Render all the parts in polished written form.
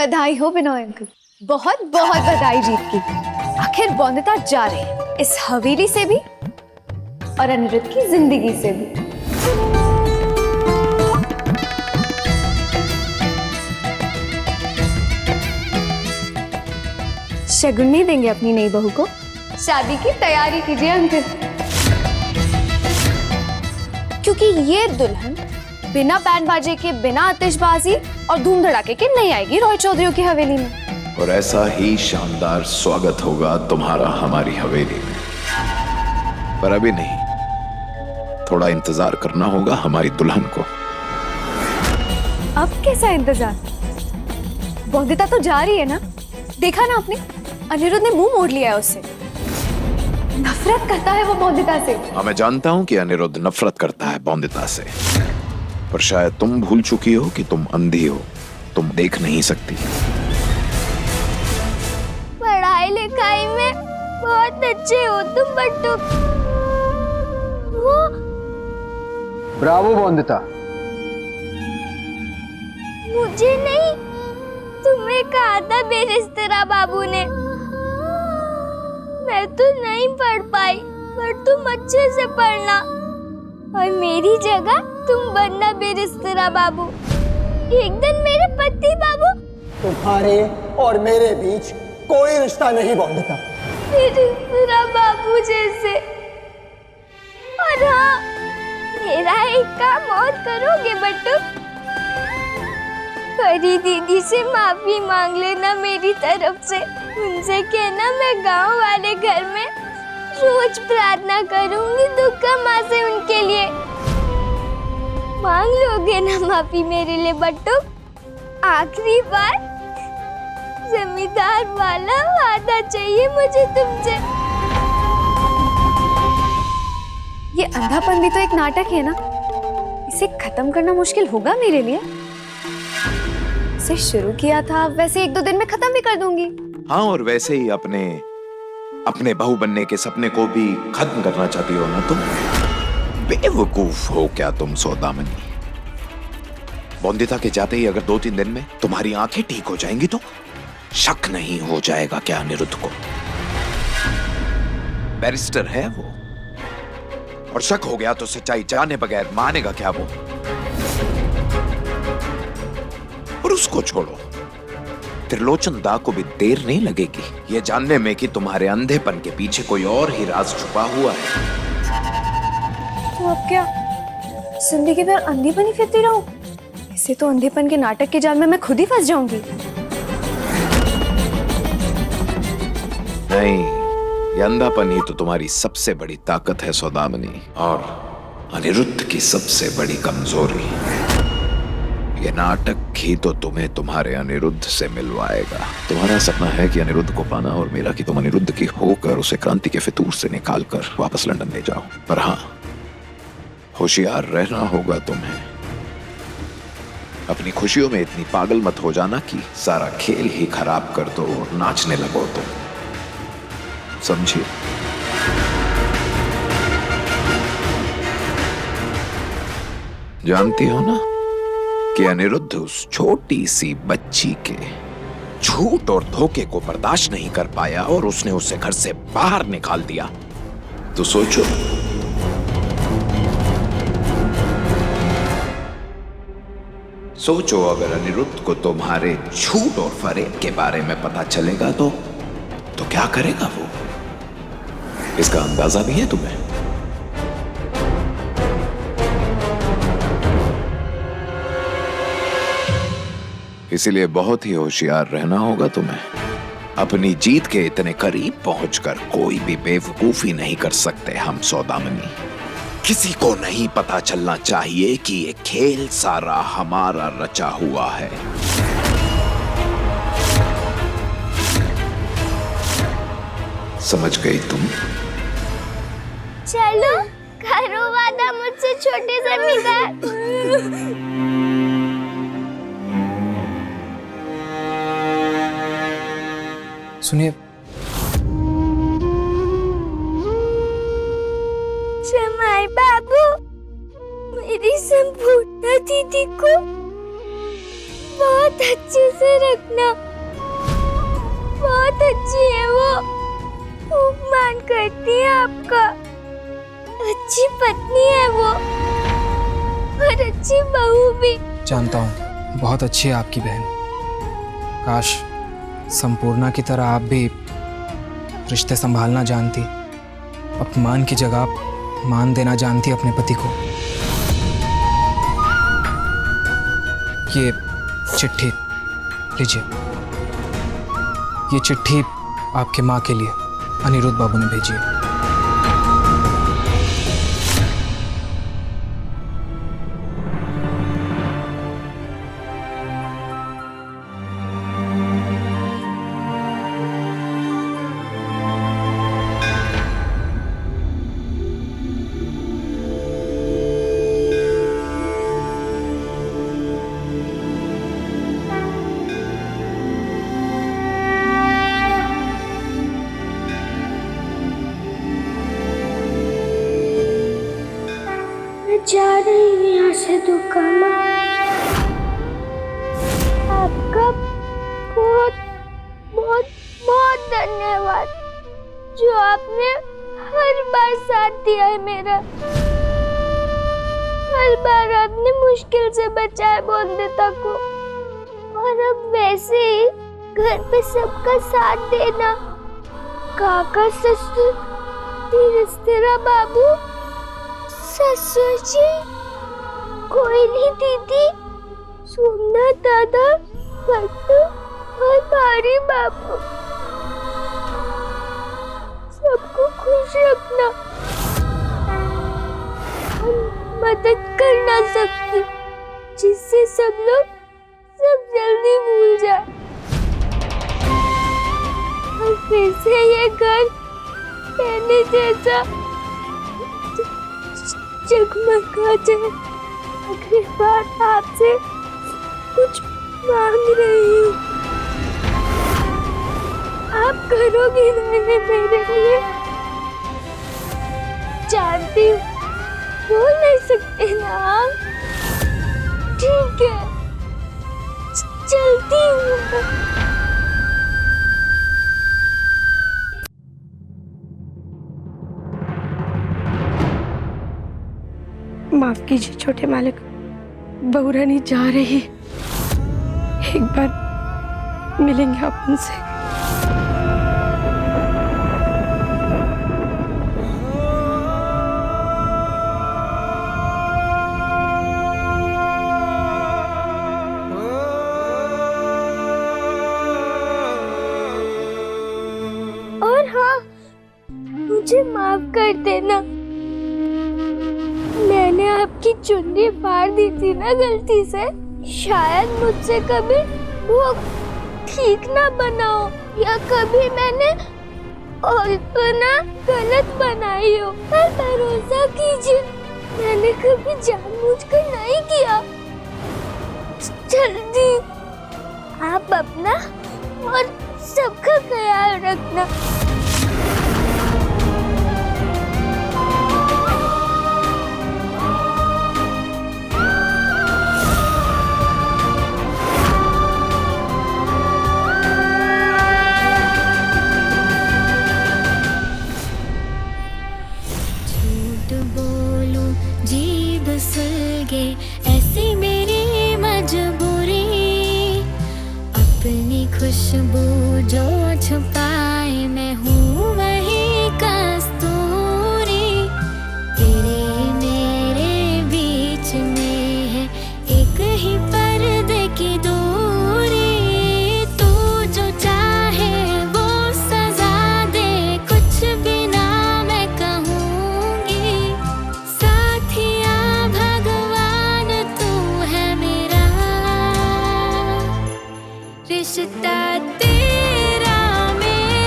बधाई हो बिनोय अंकल, बहुत बहुत बधाई जीत की। आखिर बौंदिता जा रहे हैं इस हवेली से भी और अनिरुद्ध की जिंदगी से भी। शगुन नहीं देंगे अपनी नई बहू को? शादी की तैयारी कीजिए अंकल, क्योंकि ये दुल्हन बिना बैंड बाजे के, बिना आतिशबाजी और धूम धड़ाके के नहीं आएगी रॉय चौधरी की हवेली में। और ऐसा ही शानदार स्वागत होगा तुम्हारा हमारी हवेली में। पर अभी नहीं, थोड़ा इंतजार करना होगा हमारी दुल्हन को। अब कैसा इंतजार? बौंदिता तो जा रही है ना, देखा ना आपने? अनिरुद्ध ने मुंह मोड़ लिया है उससे, नफरत करता है वो बौंदिता से। हाँ, मैं जानता हूँ कि अनिरुद्ध नफरत करता है बौंदिता से, पर शायद तुम भूल चुकी हो कि तुम अंधी हो, तुम देख नहीं सकती। पढ़ाई लिखाई में बहुत अच्छे हो तुम बट्टू। वो ब्रावो बौंदिता। मुझे नहीं, तुम्हें कहा था बेरिश्तेरा बाबू ने। मैं तो नहीं पढ़ पाई, पर तुम अच्छे से पढ़ना और मेरी जगह तुम बनना बेरिश्तेरा बाबू। एक दिन मेरे पति बाबू। तुम्हारे और मेरे बीच कोई रिश्ता नहीं बौंदिता। बेरिश्तेरा बाबू जैसे। और हाँ, मेरा एक काम और करोगे बट्टू? परी दीदी से माफी मांग लेना मेरी तरफ से। उनसे कहना मैं गांव वाले घर में रोज प्रार्थना करूंगी दुर्गा माँ से उनके लिए। मांग लोगे ना माफी मेरे लिए बट्टू? आखिरी बार जमींदार वाला वादा चाहिए मुझे तुमसे। ये अंधापन भी तो एक नाटक है ना, इसे खत्म करना मुश्किल होगा मेरे लिए। इसे शुरू किया था, वैसे एक दो दिन में खत्म भी कर दूंगी। हाँ, और वैसे ही अपने बहू बनने के सपने को भी खत्म करना चाहती हो ना तुम? बेवकूफ हो क्या तुम सौदामनी? बौंदिता के जाते ही अगर 2-3 दिन में तुम्हारी आंखें ठीक हो जाएंगी तो शक नहीं हो जाएगा क्या अनिरुद्ध को? बैरिस्टर है वो, और शक हो गया तो सच्चाई जाने बगैर मानेगा क्या वो? और उसको छोड़ो, त्रिलोचन दा को भी देर नहीं लगेगी ये जानने में कि तुम्हारे अंधेपन के पीछे कोई और ही राज छुपा हुआ है। तो अब क्या जिंदगी भर अंधेपन ही फिरती रहूं? इसे तो अंधेपन के नाटक के जाल में मैं खुद ही फंस जाऊंगी। नहीं, ये अंधापन ही तो तुम्हारी सबसे बड़ी ताकत है सौदामनी, और अनिरुद्ध की सबसे बड़ी कमजोरी। ये नाटक ही तो तुम्हें तुम्हारे अनिरुद्ध से मिलवाएगा। तुम्हारा सपना है कि अनिरुद्ध को पाना, और मेरा कि तुम अनिरुद्ध की होकर उसे क्रांति के फितूर से निकालकर वापस लंदन ले जाओ। पर हाँ, होशियार रहना होगा तुम्हें। अपनी खुशियों में इतनी पागल मत हो जाना कि सारा खेल ही खराब कर दो और नाचने लगो तुम, समझिए? जानती हो ना कि अनिरुद्ध उस छोटी सी बच्ची के झूठ और धोखे को बर्दाश्त नहीं कर पाया और उसने उसे घर से बाहर निकाल दिया। तो सोचो, अगर अनिरुद्ध को तुम्हारे झूठ और फरेब के बारे में पता चलेगा तो क्या करेगा वो? इसका अंदाजा भी है तुम्हें? इसीलिए बहुत ही होशियार रहना होगा तुम्हें। अपनी जीत के इतने करीब पहुंचकर कोई भी बेवकूफी नहीं कर सकते हम सौदामनी। किसी को नहीं पता चलना चाहिए कि ये खेल सारा हमारा रचा हुआ है। समझ गई तुम? चलो करो वादा मुझसे छोटे जमींदार। सुनिए, जमाई बाबू, मेरी संपूर्ण दीदी को बहुत अच्छे से रखना। बहुत अच्छी है वो, खूब मान करती है आपका। अच्छी पत्नी है वो और अच्छी बहू भी। जानता हूँ बहुत अच्छी है आपकी बहन। काश संपूर्णा की तरह आप भी रिश्ते संभालना जानती, अपमान की जगह मान देना जानती अपने पति को। ये चिट्ठी लीजिए, ये चिट्ठी आपके माँ के लिए अनिरुद्ध बाबू ने भेजी है। जा रही हूँ यहाँ से दुर्गा माँ। आपका बहुत बहुत बहुत धन्यवाद जो आपने हर बार साथ दिया है मेरा। हर बार आपने मुश्किल से बचाया बोंदिता को, और अब वैसे ही घर पे सबका साथ देना। काका, ससुर, रिश्तेदार, बाबू, ससुर जी, कोयली दीदी, सोमनाथ दादा, पट्टू और भारी बाबू, सबको खुश रखना और मदद करना सबकी, जिससे सब लोग सब जल्दी भूल जाए और फिर से ये घर पहले जैसा जगमगा जाए। अगली बार आपसे कुछ मांग रही हूँ, आप करोगे ना मेरे लिए? जानती हूँ बोल नहीं सकते ना आप। ठीक है, चलती हूँ। माफ कीजिए छोटे मालिक, बहू रानी जा रही। एक बार मिलेंगे आप उनसे। और हाँ, मुझे माफ कर देना। मैंने आपकी चुन्नी फाड़ दी थी ना गलती से। शायद मुझसे कभी वो ठीक ना बनाओ, या कभी मैंने कल्पना गलत बनाई हो, पर भरोसा कीजिए मैंने कभी जानबूझकर नहीं किया। जल्दी आप अपना और सबका ख्याल रखना। ऐसी मेरी मजबूरी, अपनी खुशबू जो छुपाए मैं हूँ वही कस्तूरी। तेरे मेरे बीच में है एक ही पर्दे की दूरी। तू जो चाहे वो सजा दे, कुछ भी ना मैं कहूँगी। साथिया भगवान तू है मेरा, रिश्ता तेरा मेरा।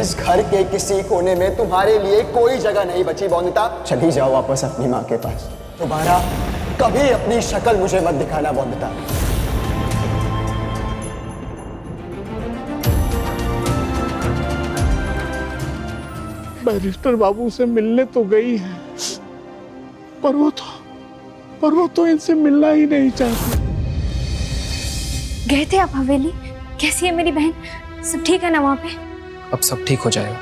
इस घर के किसी कोने में तुम्हारे लिए कोई जगह नहीं बची बोनिता। चली जाओ वापस अपनी माँ के पास। दोबारा कभी अपनी शक्ल मुझे मत दिखाना बोनिता। बैरिस्टर बाबू से मिलने तो गई है, पर वो तो इनसे मिलना ही नहीं चाहती। गए थे आप हवेली? कैसी है मेरी बहन? सब ठीक है ना वहाँ पे? अब सब ठीक हो जाएगा।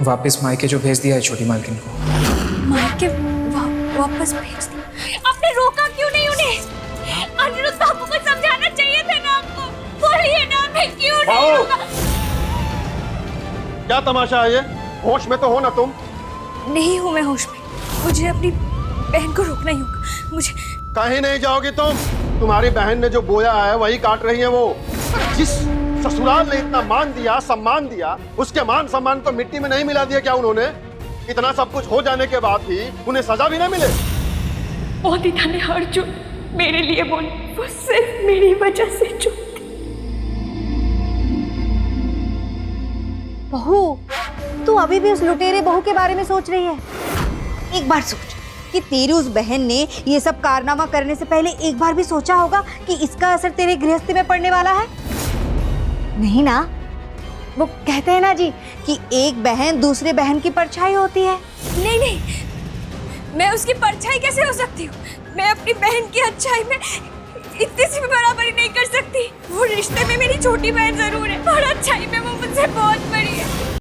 वापस मायके जो भेज दिया है छोटी मालकिन को। मायके वापस भेज दिया? आपने रोका क्यों नहीं उन्हें? अनिरुद्ध बाबू को समझाना चाहिए था ना आपको। बोलिए ना, मैं क्यों नहीं रोका? क्या तमाशा है ये? होश में तो हो ना तुम? नहीं हूँ मैं होश में। मुझे अपनी बहन को रोकना ही होगा। मुझे कहीं नहीं जाओगी तुम। तुम्हारी बहन ने जो बोया है वही काट रही है वो। जिस ससुराल ने इतना मान दिया, सम्मान दिया, उसके मान सम्मान को मिट्टी में नहीं मिला दिया क्या उन्होंने? इतना सब कुछ हो जाने के बाद भी उन्हें सजा भी नहीं मिले? बहुत ही थाने हर जो मेरे लिए बोली, वो सिर्फ मेरी वजह से जो। बहू, तू अभी भी उस लुटेरे बहू के बारे में सोच रही है? एक बार सोच कि तेरी उस बहन ने ये सब कारनामा करने से पहले एक बार भी सोचा होगा कि इसका असर तेरे गृहस्थी में पड़ने वाला है? नहीं ना। वो कहते हैं ना जी कि एक बहन दूसरे बहन की परछाई होती है। नहीं नहीं, मैं उसकी परछाई कैसे हो सकती हूँ? मैं अपनी बहन की अच्छाई में इतनी सी भी बराबरी नहीं कर सकती। वो रिश्ते में मेरी छोटी बहन जरूर है और अच्छाई में वो मुझसे बहुत बड़ी है।